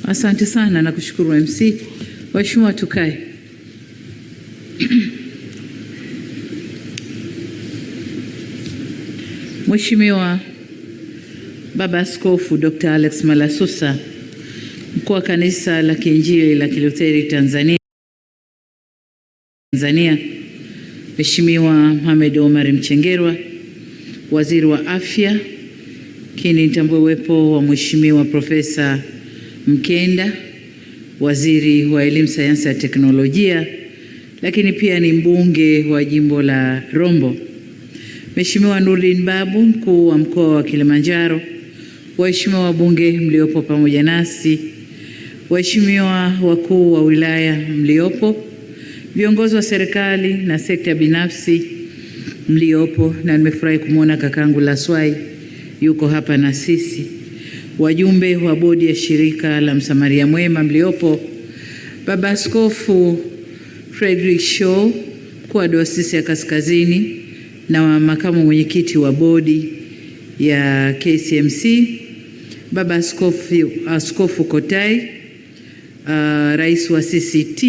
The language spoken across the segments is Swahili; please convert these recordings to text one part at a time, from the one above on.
Asante sana na kushukuru MC. Waheshimiwa, tukae. Mheshimiwa Baba Askofu Dr. Alex Malasusa, mkuu wa Kanisa la Kiinjili la Kilutheri Tanzania, Mheshimiwa Mohamed Omar Mchengerwa, Waziri wa Afya, kini nitambue uwepo wa Mheshimiwa Profesa Mkenda, Waziri wa Elimu, Sayansi na Teknolojia, lakini pia ni mbunge wa jimbo la Rombo, Mheshimiwa Nurdin Babu, mkuu wa mkoa wa Kilimanjaro, waheshimiwa wabunge mliopo pamoja nasi, waheshimiwa wakuu wa wilaya mliopo, viongozi wa serikali na sekta binafsi mliopo, na nimefurahi kumwona kakangu Laswai yuko hapa na sisi, wajumbe wa bodi ya shirika la Msamaria Mwema mliopo, Baba Askofu Frederick Shaw, mkuu wa Dayosisi ya Kaskazini na makamu mwenyekiti wa bodi ya KCMC, Baba Askofu Kotai, rais wa CCT,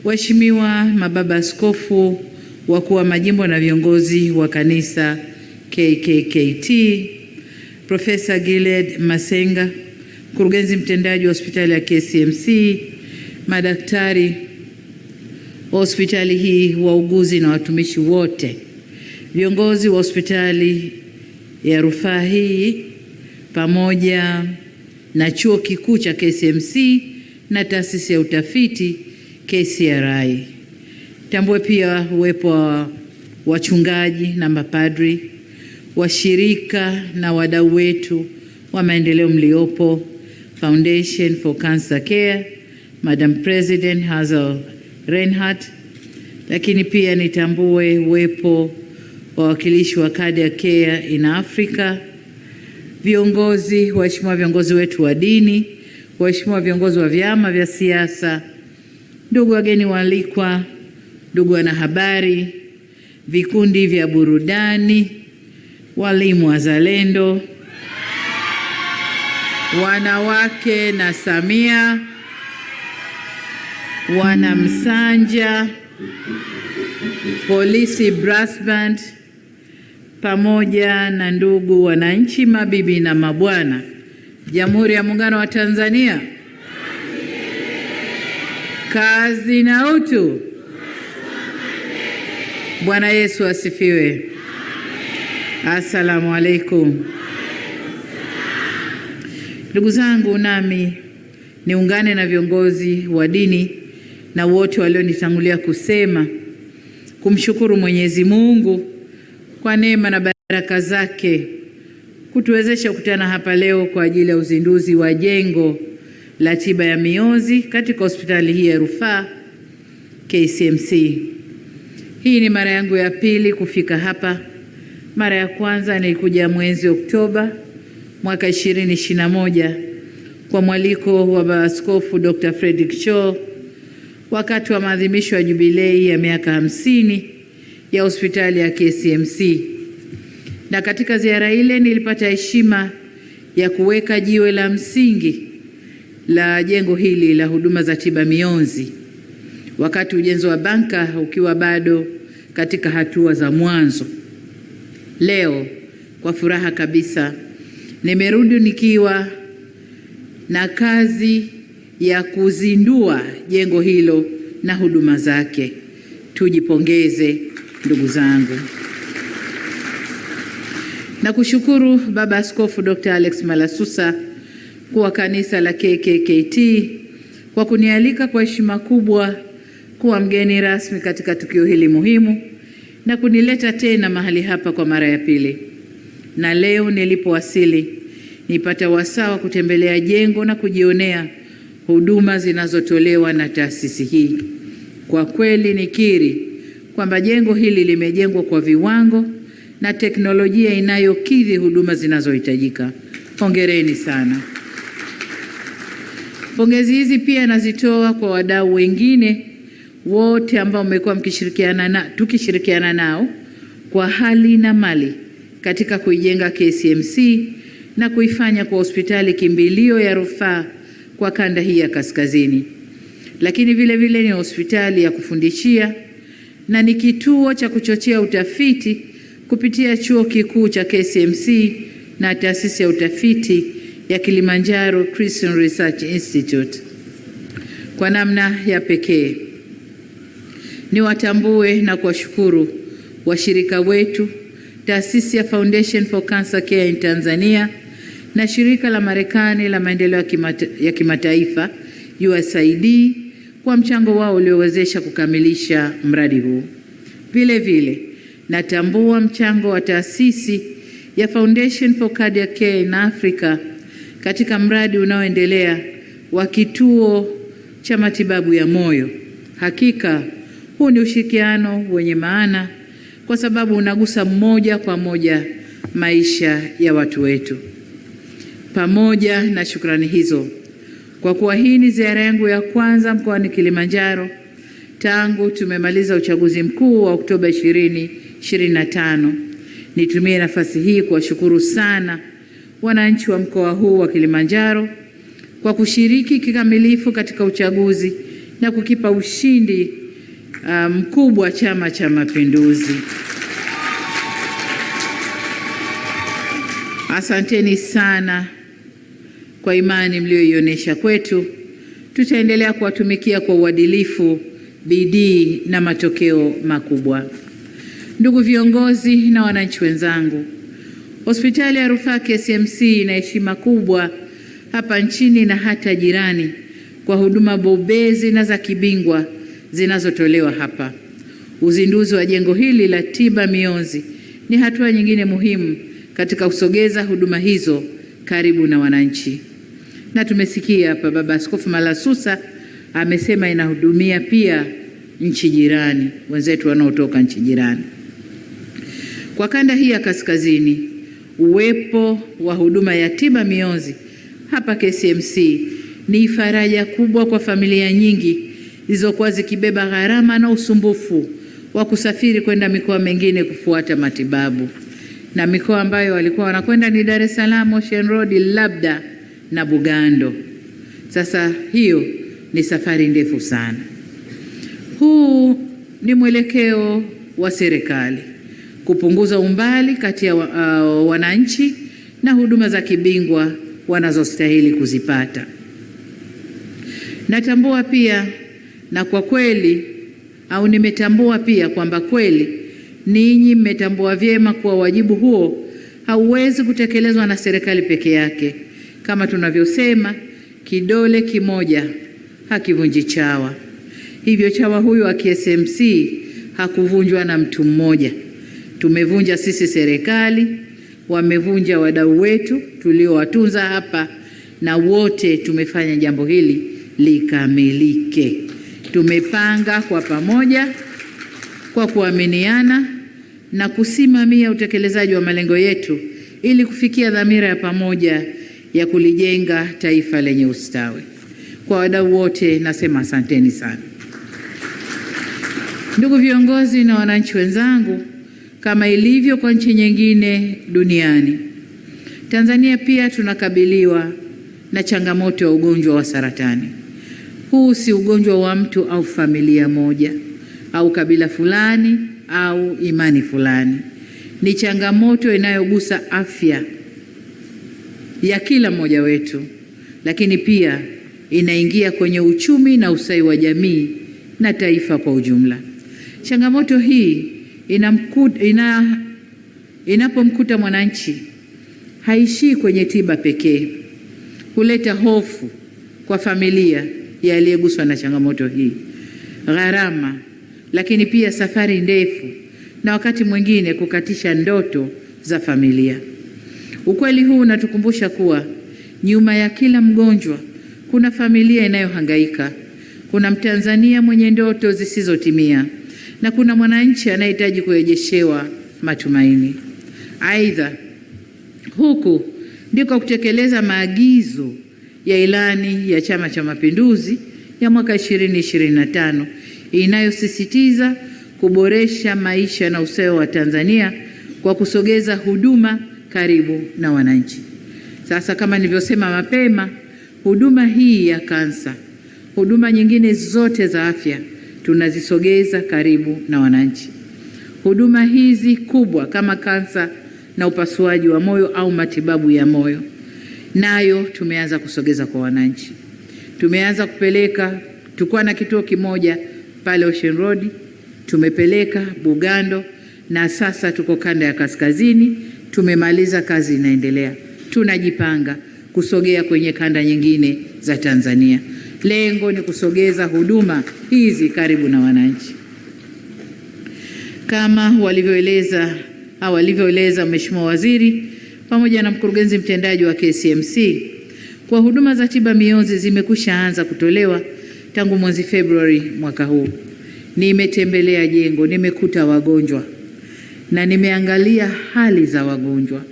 waheshimiwa mababa askofu, wakuu wa majimbo na viongozi wa kanisa KKKT, Profesa Gilead Masenga, mkurugenzi mtendaji wa hospitali ya KCMC, madaktari wa hospitali hii, wauguzi na watumishi wote, viongozi wa hospitali ya rufaa hii pamoja na chuo kikuu cha KCMC na taasisi ya utafiti KCRI. Tambue pia uwepo wa wachungaji na mapadri, washirika na wadau wetu wa maendeleo mliopo, Foundation for Cancer Care, Madam President Hazel Reinhardt, lakini pia nitambue uwepo wawakilishi wa Cardiac Care in Africa, viongozi, waheshimiwa viongozi wetu wa dini, waheshimiwa viongozi wa vyama vya siasa, ndugu wageni waalikwa, ndugu wanahabari, vikundi vya burudani, walimu wazalendo, wanawake na Samia, wana Msanja, polisi brass band, pamoja na ndugu wananchi, mabibi na mabwana, Jamhuri ya Muungano wa Tanzania, kazi na utu. Bwana Yesu asifiwe. Asalamu alaikum. Ndugu zangu, nami niungane na viongozi wa dini na wote walionitangulia kusema kumshukuru Mwenyezi Mungu kwa neema na baraka zake kutuwezesha kukutana hapa leo kwa ajili ya uzinduzi wa jengo la tiba ya mionzi katika hospitali hii ya rufaa KCMC. Hii ni mara yangu ya pili kufika hapa. Mara ya kwanza nilikuja mwezi Oktoba mwaka 2021 kwa mwaliko wa Baba Askofu Dr. Frederick Shaw wakati wa maadhimisho ya jubilei ya miaka 50 ya hospitali ya KCMC. Na katika ziara ile nilipata heshima ya kuweka jiwe la msingi la jengo hili la huduma za tiba mionzi, wakati ujenzi wa banka ukiwa bado katika hatua za mwanzo. Leo kwa furaha kabisa nimerudi nikiwa na kazi ya kuzindua jengo hilo na huduma zake. Tujipongeze ndugu zangu. Na kushukuru Baba Askofu Dr. Alex Malasusa, kwa kanisa la KKKT, kwa kunialika kwa heshima kubwa kuwa mgeni rasmi katika tukio hili muhimu na kunileta tena mahali hapa kwa mara ya pili. Na leo nilipowasili nipata wasaa wa kutembelea jengo na kujionea huduma zinazotolewa na taasisi hii. Kwa kweli nikiri kwamba jengo hili limejengwa kwa viwango na teknolojia inayokidhi huduma zinazohitajika. Hongereni sana. Pongezi hizi pia nazitoa kwa wadau wengine wote ambao mmekuwa tukishirikiana nao kwa hali na mali katika kuijenga KCMC na kuifanya kwa hospitali kimbilio ya rufaa kwa kanda hii ya kaskazini, lakini vile vile ni hospitali ya kufundishia na ni kituo cha kuchochea utafiti kupitia Chuo Kikuu cha KCMC na taasisi ya utafiti ya Kilimanjaro Christian Research Institute. Kwa namna ya pekee niwatambue na kuwashukuru washirika wetu, taasisi ya Foundation for Cancer Care in Tanzania na shirika la Marekani la maendeleo ya kimataifa USAID kwa mchango wao uliowezesha kukamilisha mradi huu. Vile vile natambua mchango wa taasisi ya Foundation for Cardiac Care in Africa katika mradi unaoendelea wa kituo cha matibabu ya moyo. Hakika huu ni ushirikiano wenye maana kwa sababu unagusa moja kwa moja maisha ya watu wetu. Pamoja na shukrani hizo, kwa kuwa hii ni ziara yangu ya kwanza mkoani Kilimanjaro tangu tumemaliza uchaguzi mkuu wa Oktoba 2025, nitumie nafasi hii kuwashukuru sana wananchi wa mkoa huu wa Kilimanjaro kwa kushiriki kikamilifu katika uchaguzi na kukipa ushindi mkubwa Chama cha Mapinduzi. Asanteni sana kwa imani mlioionyesha kwetu. Tutaendelea kuwatumikia kwa uadilifu, bidii na matokeo makubwa. Ndugu viongozi na wananchi wenzangu, Hospitali ya Rufaa KCMC ina heshima kubwa hapa nchini na hata jirani kwa huduma bobezi na za kibingwa zinazotolewa hapa. Uzinduzi wa jengo hili la tiba mionzi ni hatua nyingine muhimu katika kusogeza huduma hizo karibu na wananchi. Na tumesikia hapa Baba Askofu Malasusa amesema inahudumia pia nchi jirani, wenzetu wanaotoka nchi jirani. Kwa kanda hii ya kaskazini, uwepo wa huduma ya tiba mionzi hapa KCMC ni faraja kubwa kwa familia nyingi zilizokuwa zikibeba gharama na usumbufu wa kusafiri kwenda mikoa mingine kufuata matibabu, na mikoa ambayo walikuwa wanakwenda ni Dar es Salaam, Ocean Road, labda na Bugando. Sasa hiyo ni safari ndefu sana. Huu ni mwelekeo wa serikali kupunguza umbali kati ya wananchi na huduma za kibingwa wanazostahili kuzipata. Natambua pia na kwa kweli nimetambua pia kwamba kweli ninyi mmetambua vyema kuwa wajibu huo hauwezi kutekelezwa na serikali peke yake. Kama tunavyosema, kidole kimoja hakivunji chawa. Hivyo chawa huyu wa KCMC hakuvunjwa na mtu mmoja. Tumevunja sisi serikali, wamevunja wadau wetu tuliowatunza hapa, na wote tumefanya jambo hili likamilike. Tumepanga kwa pamoja, kwa kuaminiana na kusimamia utekelezaji wa malengo yetu ili kufikia dhamira ya pamoja ya kulijenga taifa lenye ustawi. Kwa wadau wote nasema asanteni sana. Ndugu viongozi na wananchi wenzangu, kama ilivyo kwa nchi nyingine duniani, Tanzania pia tunakabiliwa na changamoto ya ugonjwa wa saratani. Huu si ugonjwa wa mtu au familia moja au kabila fulani au imani fulani. Ni changamoto inayogusa afya ya kila mmoja wetu, lakini pia inaingia kwenye uchumi na ustawi wa jamii na taifa kwa ujumla. Changamoto hii inapomkuta mwananchi haishii kwenye tiba pekee. Huleta hofu kwa familia ya aliyeguswa na changamoto hii, gharama, lakini pia safari ndefu na wakati mwingine kukatisha ndoto za familia. Ukweli huu unatukumbusha kuwa nyuma ya kila mgonjwa kuna familia inayohangaika, kuna Mtanzania mwenye ndoto zisizotimia, na kuna mwananchi anayehitaji kurejeshewa matumaini. Aidha, huku ndiko kutekeleza maagizo ya ilani ya Chama cha Mapinduzi ya mwaka 2025 inayosisitiza kuboresha maisha na ustawi wa Tanzania kwa kusogeza huduma karibu na wananchi. Sasa kama nilivyosema mapema, huduma hii ya kansa, huduma nyingine zote za afya tunazisogeza karibu na wananchi. Huduma hizi kubwa kama kansa na upasuaji wa moyo au matibabu ya moyo, nayo tumeanza kusogeza kwa wananchi. Tumeanza kupeleka, tulikuwa na kituo kimoja pale Ocean Road, tumepeleka Bugando na sasa tuko kanda ya kaskazini, tumemaliza, kazi inaendelea. Tunajipanga kusogea kwenye kanda nyingine za Tanzania. Lengo ni kusogeza huduma hizi karibu na wananchi. Kama walivyoeleza Mheshimiwa Waziri pamoja na mkurugenzi mtendaji wa KCMC, kwa huduma za tiba mionzi zimekwisha anza kutolewa tangu mwezi Februari mwaka huu. Nimetembelea jengo, nimekuta wagonjwa na nimeangalia hali za wagonjwa.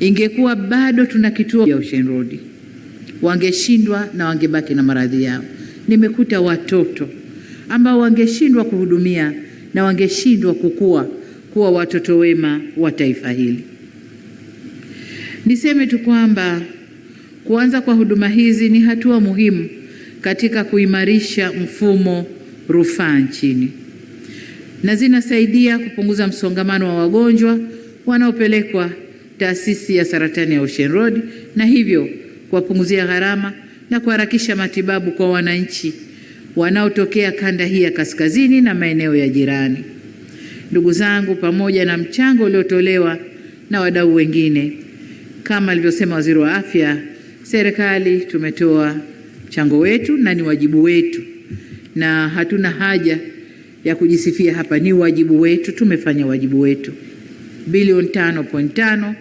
Ingekuwa bado tuna kituo ya Ocean Road, wangeshindwa na wangebaki na maradhi yao. Nimekuta watoto ambao wangeshindwa kuhudumia na wangeshindwa kukua kuwa watoto wema wa taifa hili. Niseme tu kwamba kuanza kwa huduma hizi ni hatua muhimu katika kuimarisha mfumo rufaa nchini na zinasaidia kupunguza msongamano wa wagonjwa wanaopelekwa taasisi ya saratani ya Ocean Road na hivyo kuwapunguzia gharama na kuharakisha matibabu kwa wananchi wanaotokea kanda hii ya kaskazini na maeneo ya jirani. Ndugu zangu, pamoja na mchango uliotolewa na wadau wengine, kama alivyosema Waziri wa Afya, serikali tumetoa mchango wetu na ni wajibu wetu, na hatuna haja ya kujisifia hapa, ni wajibu wetu, tumefanya wajibu wetu. Bilioni 5.5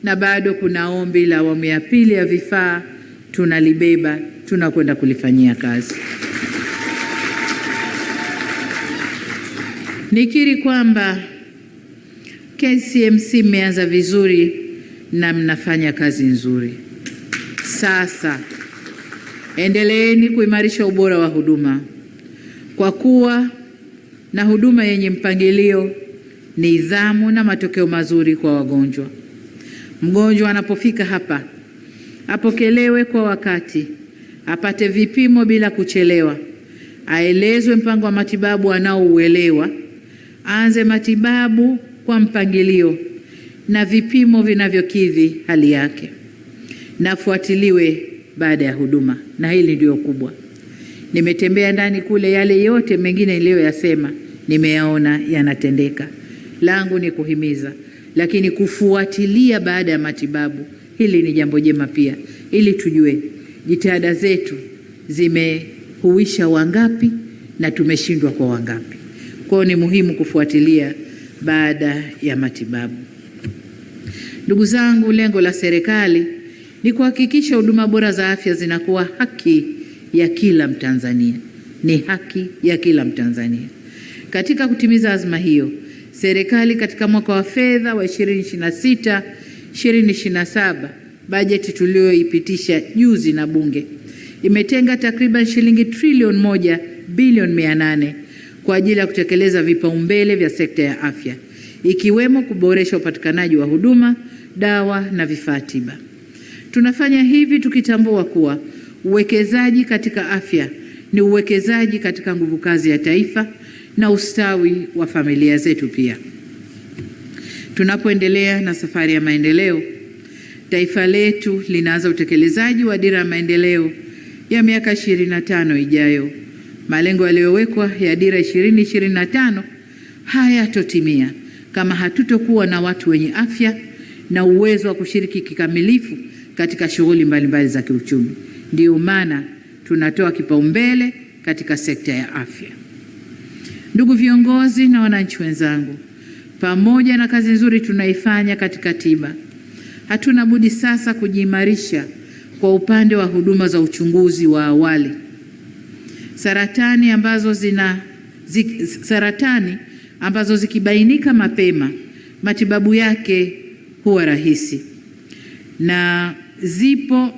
na bado kuna ombi la awamu ya pili ya vifaa, tunalibeba, tunakwenda kulifanyia kazi. Nikiri kwamba KCMC mmeanza vizuri na mnafanya kazi nzuri. Sasa endeleeni kuimarisha ubora wa huduma kwa kuwa na huduma yenye mpangilio, nidhamu na matokeo mazuri kwa wagonjwa. Mgonjwa anapofika hapa apokelewe kwa wakati, apate vipimo bila kuchelewa, aelezwe mpango wa matibabu anaouelewa, aanze matibabu kwa mpangilio na vipimo vinavyokidhi hali yake, na fuatiliwe baada ya huduma. Na hili ndio kubwa. Nimetembea ndani kule, yale yote mengine niliyoyasema nimeyaona yanatendeka. Langu ni kuhimiza, lakini kufuatilia baada ya matibabu, hili ni jambo jema pia, ili tujue jitihada zetu zimehuisha wangapi na tumeshindwa kwa wangapi. Kwa hiyo ni muhimu kufuatilia baada ya matibabu. Ndugu zangu, lengo la serikali ni kuhakikisha huduma bora za afya zinakuwa haki ya kila Mtanzania. Ni haki ya kila Mtanzania. Katika kutimiza azma hiyo, serikali katika mwaka wa fedha wa 2026/2027, bajeti tulioipitisha juzi na Bunge, imetenga takriban shilingi trilioni 1 bilioni 800 kwa ajili ya kutekeleza vipaumbele vya sekta ya afya, ikiwemo kuboresha upatikanaji wa huduma, dawa na vifaa tiba. Tunafanya hivi tukitambua kuwa uwekezaji katika afya ni uwekezaji katika nguvu kazi ya taifa na ustawi wa familia zetu pia. Tunapoendelea na safari ya maendeleo, taifa letu linaanza utekelezaji wa dira ya maendeleo ya miaka 25 ijayo. Malengo yaliyowekwa ya dira 2025 hayatotimia kama hatutokuwa na watu wenye afya na uwezo wa kushiriki kikamilifu katika shughuli mbalimbali za kiuchumi. Ndio maana tunatoa kipaumbele katika sekta ya afya. Ndugu viongozi na wananchi wenzangu, pamoja na kazi nzuri tunaifanya katika tiba, hatuna budi sasa kujiimarisha kwa upande wa huduma za uchunguzi wa awali. Saratani ambazo zikibainika mapema, matibabu yake huwa rahisi, na zipo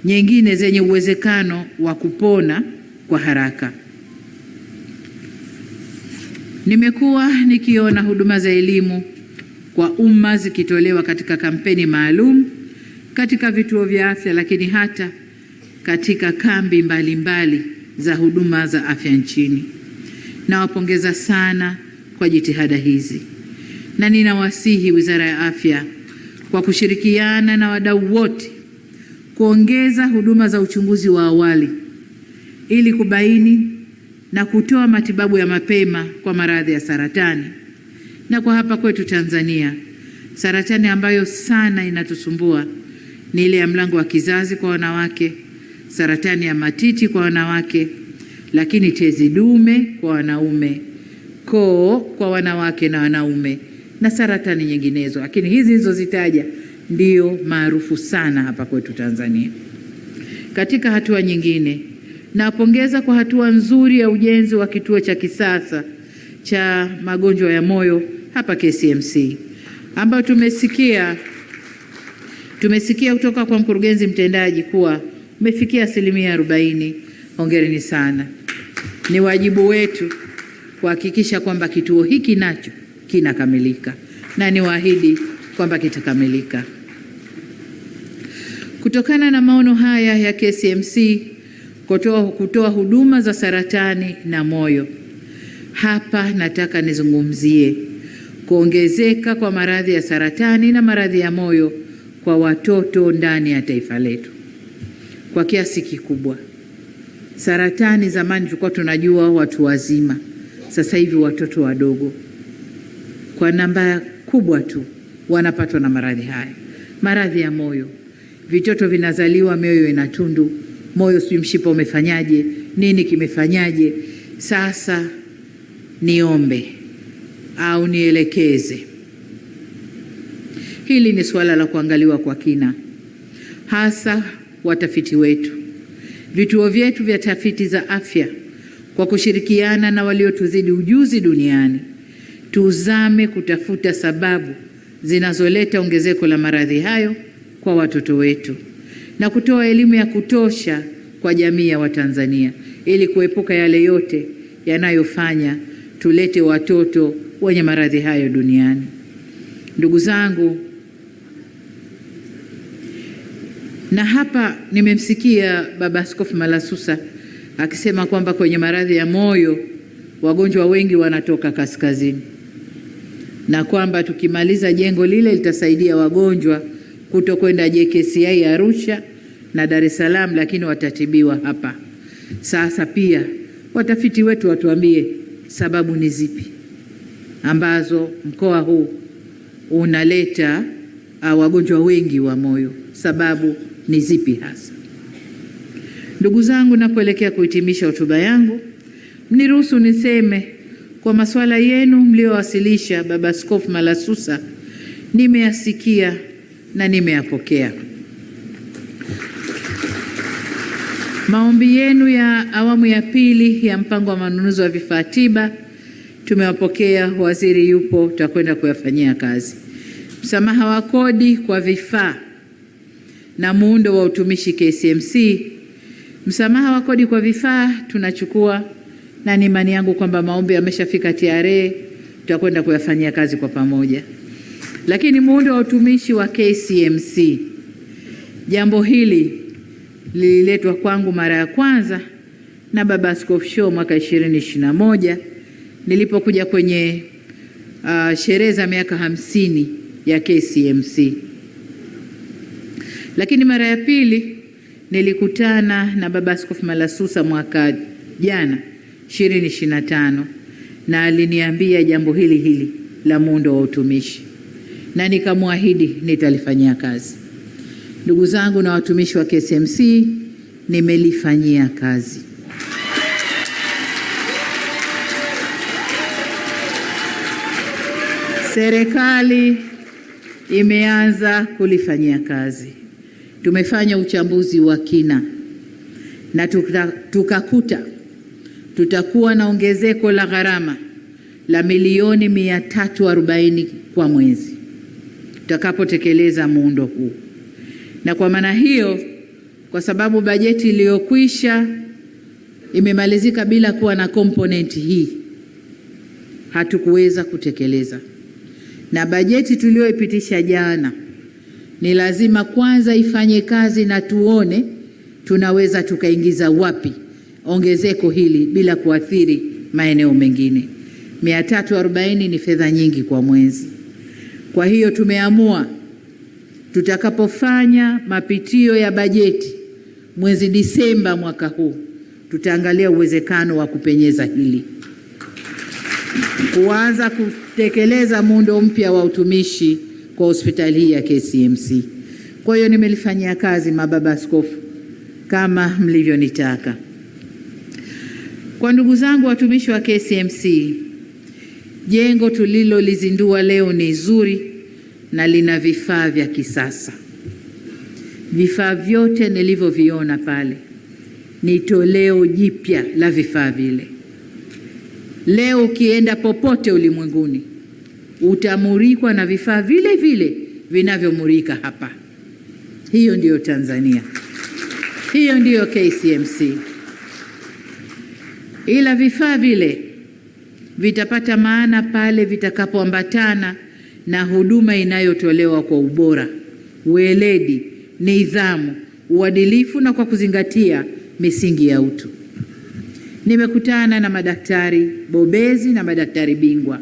nyingine zenye uwezekano wa kupona kwa haraka. Nimekuwa nikiona huduma za elimu kwa umma zikitolewa katika kampeni maalum katika vituo vya afya, lakini hata katika kambi mbalimbali za huduma za afya nchini. Nawapongeza sana kwa jitihada hizi, na ninawasihi Wizara ya Afya kwa kushirikiana na wadau wote kuongeza huduma za uchunguzi wa awali ili kubaini na kutoa matibabu ya mapema kwa maradhi ya saratani. Na kwa hapa kwetu Tanzania, saratani ambayo sana inatusumbua ni ile ya mlango wa kizazi kwa wanawake, saratani ya matiti kwa wanawake, lakini tezi dume kwa wanaume, koo kwa wanawake na wanaume, na saratani nyinginezo, lakini hizi nilizozitaja ndio maarufu sana hapa kwetu Tanzania. Katika hatua nyingine, napongeza kwa hatua nzuri ya ujenzi wa kituo cha kisasa cha magonjwa ya moyo hapa KCMC, ambayo tumesikia kutoka kwa mkurugenzi mtendaji kuwa umefikia 40%. Hongereni sana. Ni wajibu wetu kuhakikisha kwamba kituo hiki nacho kinakamilika, na niwaahidi kwamba kitakamilika. Kutokana na maono haya ya KCMC kutoa huduma za saratani na moyo, hapa nataka nizungumzie kuongezeka kwa maradhi ya saratani na maradhi ya moyo kwa watoto ndani ya taifa letu kwa kiasi kikubwa. Saratani zamani tulikuwa tunajua watu wazima, sasa hivi watoto wadogo kwa namba kubwa tu wanapatwa na maradhi haya. Maradhi ya moyo, vitoto vinazaliwa mioyo ina tundu, moyo si mshipa umefanyaje, nini kimefanyaje? Sasa niombe au nielekeze, hili ni suala la kuangaliwa kwa kina, hasa watafiti wetu, vituo vyetu vya tafiti za afya kwa kushirikiana na waliotuzidi ujuzi duniani, tuzame kutafuta sababu zinazoleta ongezeko la maradhi hayo kwa watoto wetu na kutoa elimu ya kutosha kwa jamii ya Watanzania ili kuepuka yale yote yanayofanya tulete watoto wenye maradhi hayo duniani. Ndugu zangu, na hapa nimemsikia Baba Askofu Malasusa akisema kwamba kwenye maradhi ya moyo wagonjwa wengi wanatoka kaskazini, na kwamba tukimaliza jengo lile litasaidia wagonjwa kutokwenda JKCI Arusha na Dar es Salaam, lakini watatibiwa hapa. Sasa pia watafiti wetu watuambie sababu ni zipi ambazo mkoa huu unaleta wagonjwa wengi wa moyo, sababu ni zipi hasa? Ndugu zangu, napoelekea kuhitimisha hotuba yangu, mniruhusu niseme kwa masuala yenu mliowasilisha Baba Askofu Malasusa nimeyasikia na nimeyapokea. Maombi yenu ya awamu ya pili ya mpango wa manunuzi wa vifaa tiba tumewapokea, waziri yupo, tutakwenda kuyafanyia kazi. Msamaha wa kodi kwa vifaa na muundo wa utumishi KCMC, msamaha wa kodi kwa vifaa tunachukua, na ni imani yangu kwamba maombi yameshafika TRA, tutakwenda kuyafanyia kazi kwa pamoja. Lakini muundo wa utumishi wa KCMC, jambo hili lililetwa kwangu mara ya kwanza na Baba Askofu Shoo mwaka 2021 nilipokuja kwenye sherehe za miaka 50 ya KCMC. Lakini mara ya pili nilikutana na Baba Askofu Malasusa mwaka jana 2025, na aliniambia jambo hili la muundo wa utumishi, na nikamwahidi nitalifanyia kazi. Ndugu zangu na watumishi wa KCMC, nimelifanyia kazi. Serikali imeanza kulifanyia kazi. Tumefanya uchambuzi wa kina na tukakuta tutakuwa na ongezeko la gharama la milioni 340 kwa mwezi tutakapotekeleza muundo huu. Na kwa maana hiyo, kwa sababu bajeti iliyokwisha imemalizika bila kuwa na komponenti hii, hatukuweza kutekeleza. Na bajeti tuliyoipitisha jana ni lazima kwanza ifanye kazi na tuone tunaweza tukaingiza wapi ongezeko hili bila kuathiri maeneo mengine. 340 ni fedha nyingi kwa mwezi. Kwa hiyo tumeamua tutakapofanya mapitio ya bajeti mwezi Disemba mwaka huu, tutaangalia uwezekano wa kupenyeza hili, kuanza kutekeleza muundo mpya wa utumishi kwa hospitali hii ya KCMC. Kwa hiyo nimelifanyia kazi, mababa askofu, kama mlivyonitaka. Kwa ndugu zangu watumishi wa KCMC, jengo tulilolizindua leo ni zuri na lina vifaa vya kisasa. Vifaa vyote nilivyoviona pale ni toleo jipya la vifaa vile. Leo ukienda popote ulimwenguni utamurikwa na vifaa vile vile vinavyomurika hapa. Hiyo ndiyo Tanzania, hiyo ndiyo KCMC. Ila vifaa vile vitapata maana pale vitakapoambatana na huduma inayotolewa kwa ubora, weledi, nidhamu, uadilifu na kwa kuzingatia misingi ya utu. Nimekutana na madaktari bobezi na madaktari bingwa,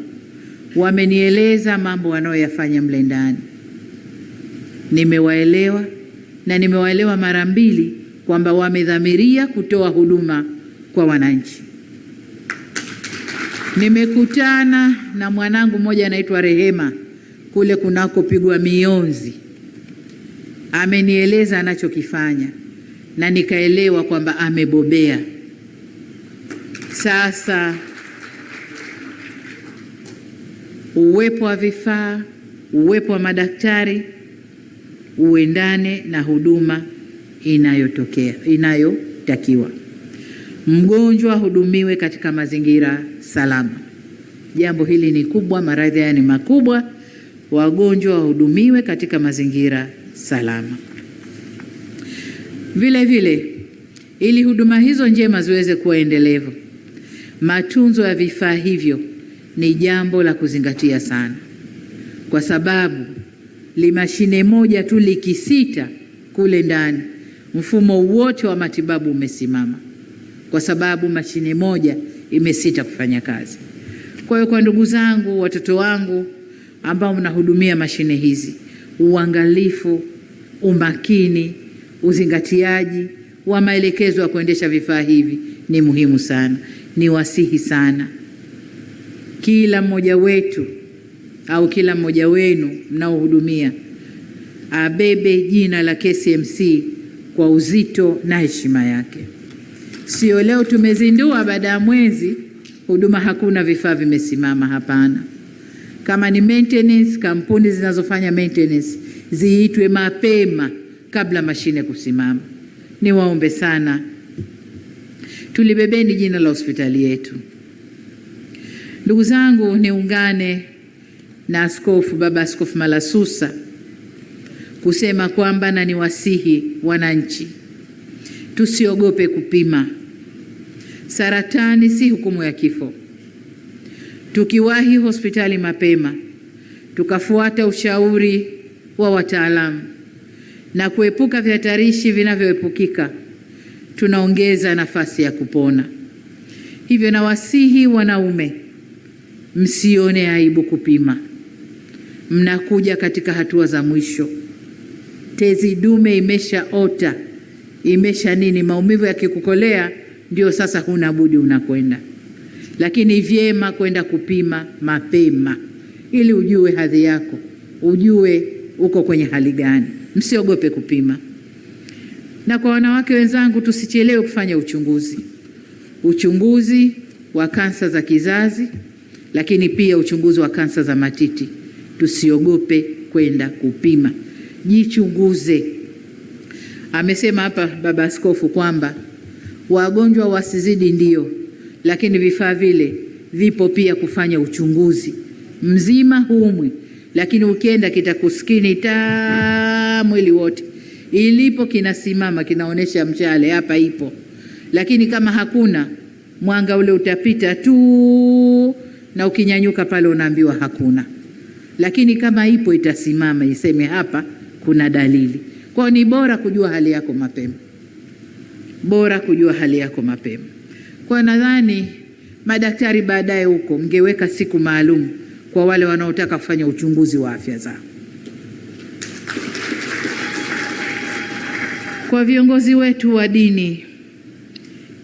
wamenieleza mambo wanayoyafanya mle ndani. Nimewaelewa na nimewaelewa mara mbili kwamba wamedhamiria kutoa huduma kwa wananchi. Nimekutana na mwanangu mmoja anaitwa Rehema kule kunakopigwa mionzi, amenieleza anachokifanya na nikaelewa kwamba amebobea. Sasa uwepo wa vifaa, uwepo wa madaktari uendane na huduma inayotakiwa. Mgonjwa hudumiwe katika mazingira salama. Jambo hili ni kubwa, maradhi haya ni makubwa. Wagonjwa wahudumiwe katika mazingira salama. Vile vile, ili huduma hizo njema ziweze kuwa endelevu, matunzo ya vifaa hivyo ni jambo la kuzingatia sana, kwa sababu mashine moja tu likisita kule ndani, mfumo wote wa matibabu umesimama, kwa sababu mashine moja imesita kufanya kazi. Kwa hiyo, kwa ndugu zangu, watoto wangu ambao mnahudumia mashine hizi, uangalifu, umakini, uzingatiaji wa maelekezo ya kuendesha vifaa hivi ni muhimu sana. Niwasihi sana kila mmoja wetu au kila mmoja wenu mnaohudumia abebe jina la KCMC kwa uzito na heshima yake. Sio leo tumezindua, baada ya mwezi huduma hakuna, vifaa vimesimama. Hapana. Kama ni maintenance, kampuni zinazofanya maintenance ziitwe mapema kabla mashine kusimama. Niwaombe sana, tulibebeni jina la hospitali yetu. Ndugu zangu, niungane na askofu, baba Askofu Malasusa kusema kwamba, na niwasihi wananchi, tusiogope kupima. Saratani si hukumu ya kifo. Tukiwahi hospitali mapema, tukafuata ushauri wa wataalamu na kuepuka vihatarishi vinavyoepukika, tunaongeza nafasi ya kupona. Hivyo nawasihi wanaume, msione aibu kupima. Mnakuja katika hatua za mwisho, tezi dume imeshaota, maumivu yakikukolea, ndio sasa huna budi unakwenda. Lakini vyema kwenda kupima mapema ili ujue hadhi yako, ujue uko kwenye hali gani. Msiogope kupima. Na kwa wanawake wenzangu, tusichelewe kufanya uchunguzi wa kansa za kizazi, lakini pia uchunguzi wa kansa za matiti. Tusiogope kwenda kupima, jichunguze. Amesema hapa baba askofu kwamba wagonjwa wasizidi, ndio, lakini vifaa vile vipo pia kufanya uchunguzi mzima humwi, lakini ukienda kitakuskini mwili wote, ilipo kinasimama, kinaonesha mchale hapa ipo. Lakini kama hakuna, mwanga ule utapita tu na ukinyanyuka pale unaambiwa hakuna. Lakini kama ipo itasimama iseme hapa kuna dalili. Kwa ni bora kujua hali yako mapema, bora kujua hali yako mapema. Kwa nadhani madaktari baadaye huko mngeweka siku maalum kwa wale wanaotaka kufanya uchunguzi wa afya zao. Kwa viongozi wetu wa dini,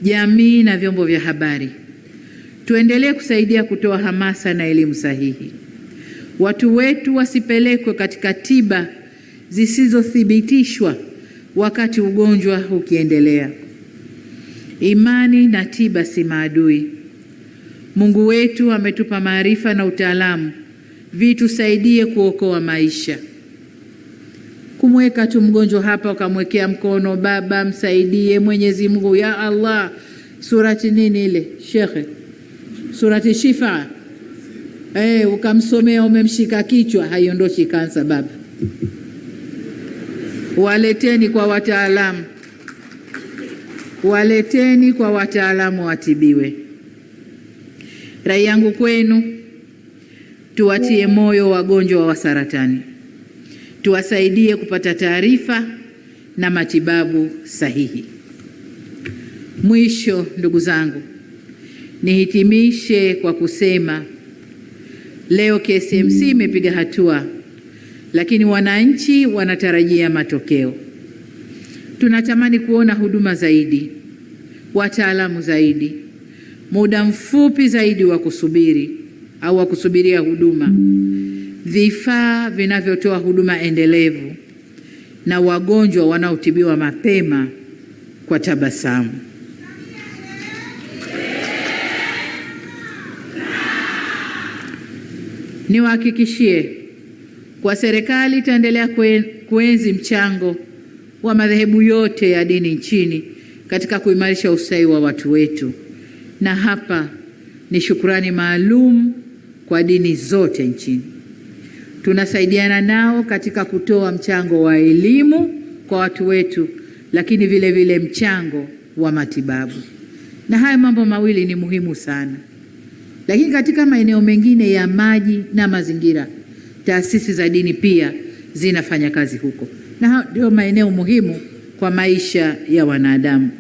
jamii na vyombo vya habari, tuendelee kusaidia kutoa hamasa na elimu sahihi. Watu wetu wasipelekwe katika tiba zisizothibitishwa wakati ugonjwa ukiendelea. Imani na tiba si maadui. Mungu wetu ametupa maarifa na utaalamu vitusaidie kuokoa maisha. Kumweka tu mgonjwa hapa ukamwekea mkono, Baba msaidie, Mwenyezi Mungu ya Allah, surati nini ile shekhe, surati Shifa, ukamsomea, umemshika kichwa, haiondoshi kansa. Baba, waleteni kwa wataalamu, waleteni kwa wataalamu watibiwe. Rai yangu kwenu, tuwatie moyo wagonjwa wa saratani, tuwasaidie kupata taarifa na matibabu sahihi. Mwisho, ndugu zangu, nihitimishe kwa kusema leo KCMC imepiga hatua, lakini wananchi wanatarajia matokeo. Tunatamani kuona huduma zaidi, wataalamu zaidi, muda mfupi zaidi wa kusubiri au wa kusubiria huduma, vifaa vinavyotoa huduma endelevu na wagonjwa wanaotibiwa mapema kwa tabasamu. Niwahakikishie kwa serikali itaendelea kuenzi mchango wa madhehebu yote ya dini nchini katika kuimarisha ustawi wa watu wetu, na hapa ni shukrani maalum kwa dini zote nchini. Tunasaidiana nao katika kutoa mchango wa elimu kwa watu wetu, lakini vile vile mchango wa matibabu, na haya mambo mawili ni muhimu sana. Lakini katika maeneo mengine ya maji na mazingira, taasisi za dini pia zinafanya kazi huko, na ndio maeneo muhimu kwa maisha ya wanadamu.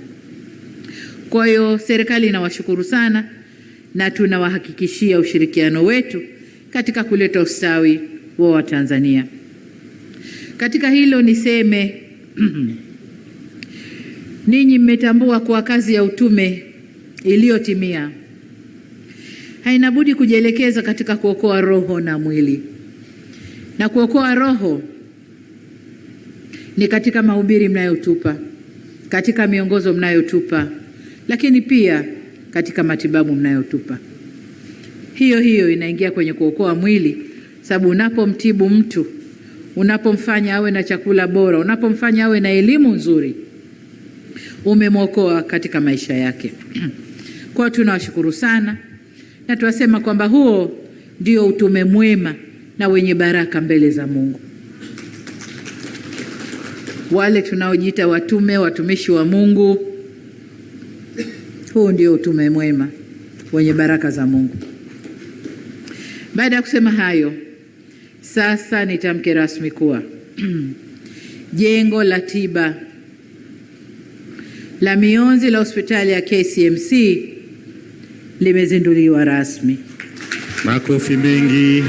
Kwa hiyo serikali inawashukuru sana na tunawahakikishia ushirikiano wetu katika kuleta ustawi wa Watanzania. Katika hilo niseme ninyi mmetambua kwa kazi ya utume iliyotimia haina budi kujielekeza katika kuokoa roho na mwili. Na kuokoa roho ni katika mahubiri mnayotupa, katika miongozo mnayotupa, lakini pia katika matibabu mnayotupa. Hiyo inaingia kwenye kuokoa mwili, sababu unapomtibu mtu, unapomfanya awe na chakula bora, unapomfanya awe na elimu nzuri, umemwokoa katika maisha yake. Kwa tunawashukuru sana na tuwasema kwamba huo ndio utume mwema na wenye baraka mbele za Mungu. Wale tunaojiita watume, watumishi wa Mungu, huu ndio utume mwema wenye baraka za Mungu. Baada ya kusema hayo, sasa nitamke rasmi kuwa jengo la tiba la mionzi la hospitali ya KCMC limezinduliwa rasmi. Makofi mengi.